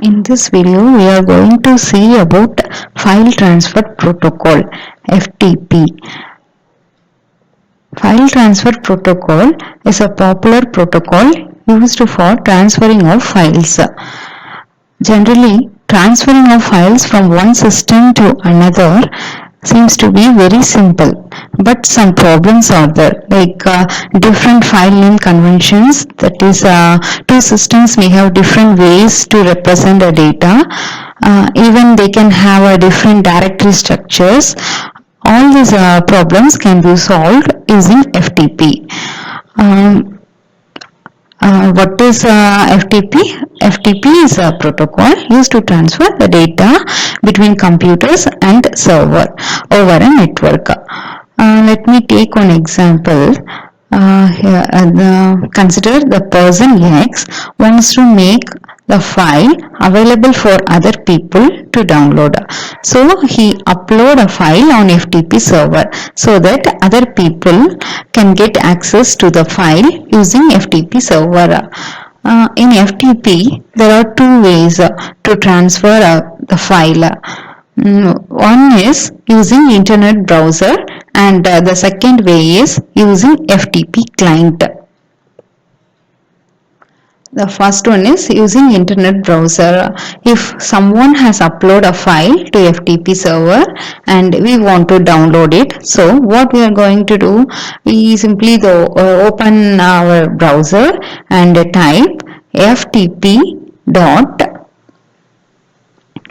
In this video, we are going to see about File Transfer Protocol (FTP). File Transfer Protocol is a popular protocol used for transferring of files. Generally, transferring of files from one system to another seems to be very simple, but some problems are there, like different file name conventions. That is, two systems may have different ways to represent the data. Even they can have a different directory structures. All these problems can be solved using FTP. Um, what is FTP? FTP is a protocol used to transfer the data between computers and server over a network. Let me take one example. Consider the person X wants to make the file available for other people to download. So he upload a file on FTP server so that other people can get access to the file using FTP server. In FTP, there are two ways to transfer the file. One is using internet browser and the second way is using FTP client. The first one is using internet browser. If someone has uploaded a file to FTP server and we want to download it, so what we are going to do, we simply open our browser and type ftp dot.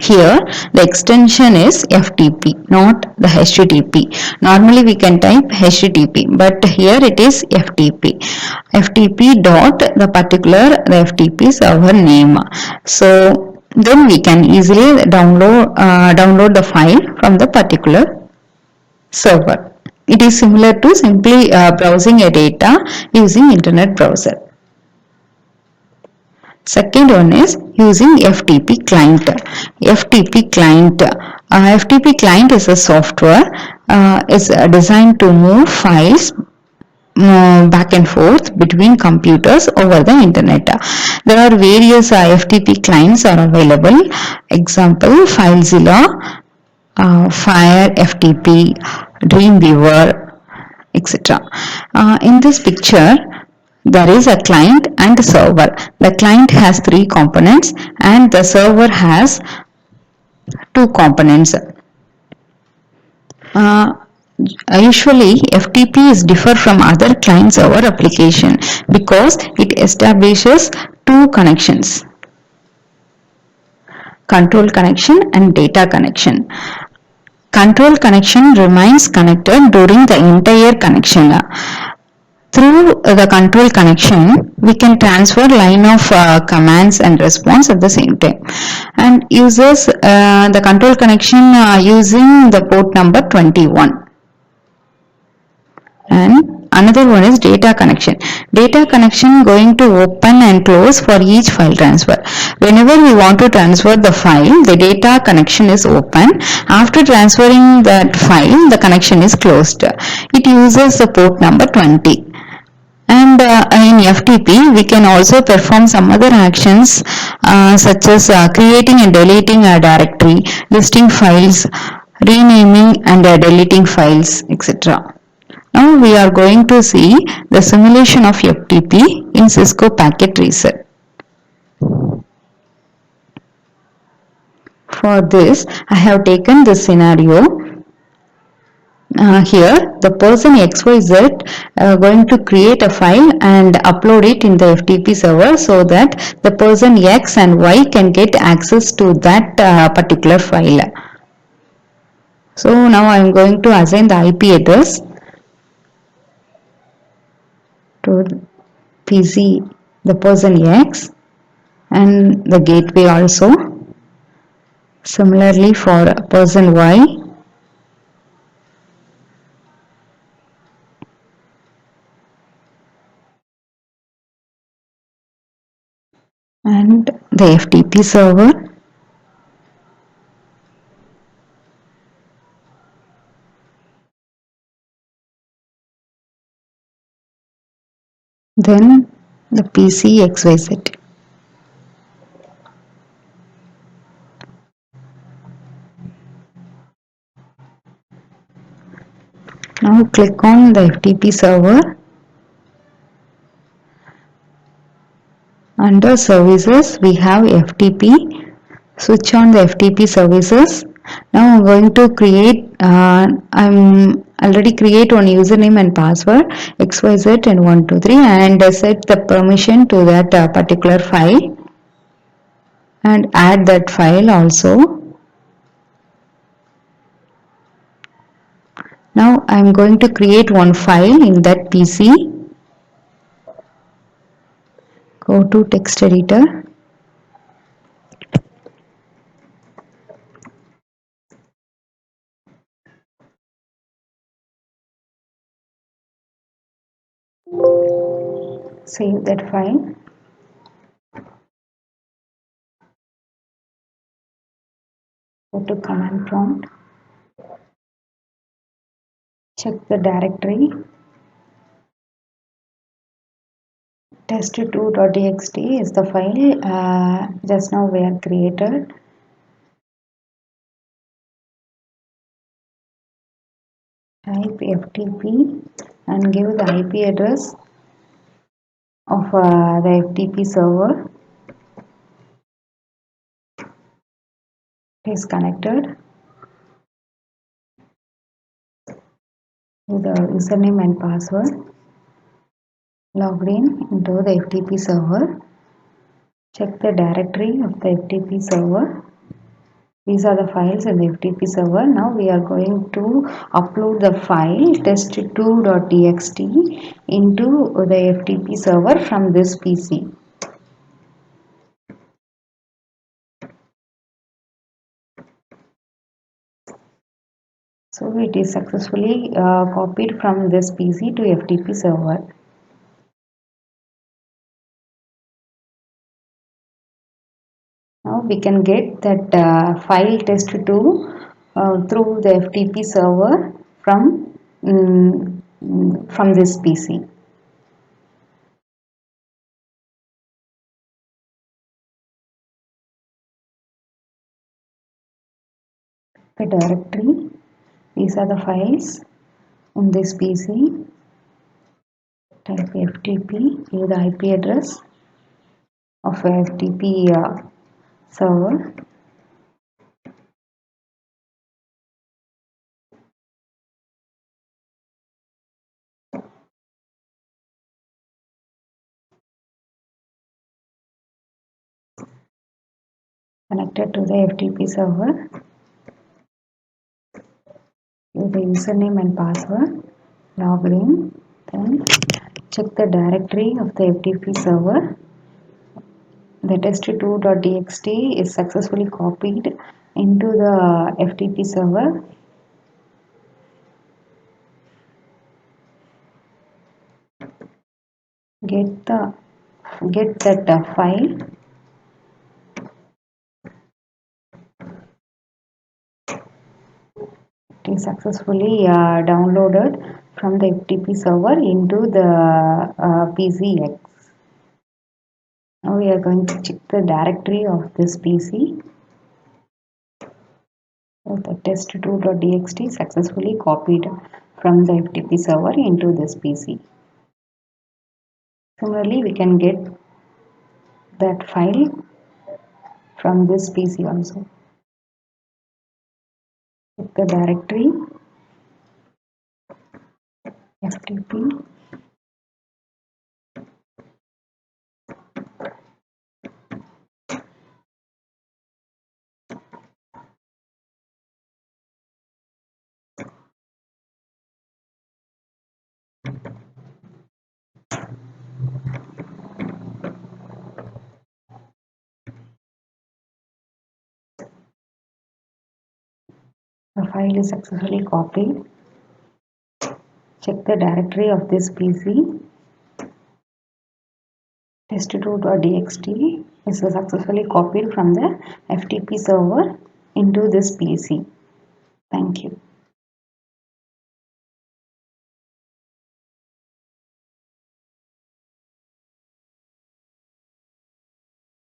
Here the extension is FTP, not the HTTP. Normally we can type HTTP, but here it is FTP. FTP dot the particular the FTP server name. So then we can easily download the file from the particular server. It is similar to simply browsing a data using internet browser. Second one is using FTP client. FTP client. FTP client is a software is designed to move files back and forth between computers over the internet. There are various FTP clients are available. Example, FileZilla, Fire FTP, Dreamweaver, etc. In this picture, there is a client and a server. The client has three components and the server has two components. Usually FTP is different from other client server application because it establishes two connections: control connection and data connection. Control connection remains connected during the entire connection. Through the control connection, we can transfer line of commands and response at the same time, and uses the control connection using the port number 21. And another one is data connection. Data connection going to open and close for each file transfer. Whenever we want to transfer the file, the data connection is open. After transferring that file, the connection is closed. It uses the port number 20. And in FTP, we can also perform some other actions such as creating and deleting a directory, listing files, renaming and deleting files, etc. Now we are going to see the simulation of FTP in Cisco Packet Tracer. For this, I have taken this scenario. Here the person XYZ going to create a file and upload it in the FTP server so that the person X and Y can get access to that particular file. So now I am going to assign the IP address to PC the person X and the gateway also. Similarly for person Y. And the FTP server. Then the PC XYZ. Now click on the FTP server. Under services, we have FTP. Switch on the FTP services. Now I'm going to create, I'm already create one username and password xyz and 123 and set the permission to that particular file and add that file also. Now I'm going to create one file in that PC. Go to text editor. Save that file. Go to command prompt. Check the directory. Test2.txt is the file just now we have created. Type FTP and give the IP address of the FTP server. It is connected. With the username and password. Logged in into the FTP server. Check the directory of the FTP server. These are the files in the FTP server. Now we are going to upload the file test2.txt into the FTP server from this PC. So it is successfully copied from this PC to FTP server. Now we can get that file test2 through the FTP server from this PC. The directory. These are the files in this PC. Type FTP. Give the IP address of FTP server. Connected to the FTP server. Give the username and password. Log in. Then check the directory of the FTP server. The test2.txt is successfully copied into the FTP server. Get that file. It is successfully downloaded from the FTP server into the PCX. Now we are going to check the directory of this PC. So the test2.txt successfully copied from the FTP server into this PC. Similarly, we can get that file from this PC also. Check the directory FTP. The file is successfully copied. Check the directory of this PC. Test2.txt is successfully copied from the FTP server into this PC. Thank you.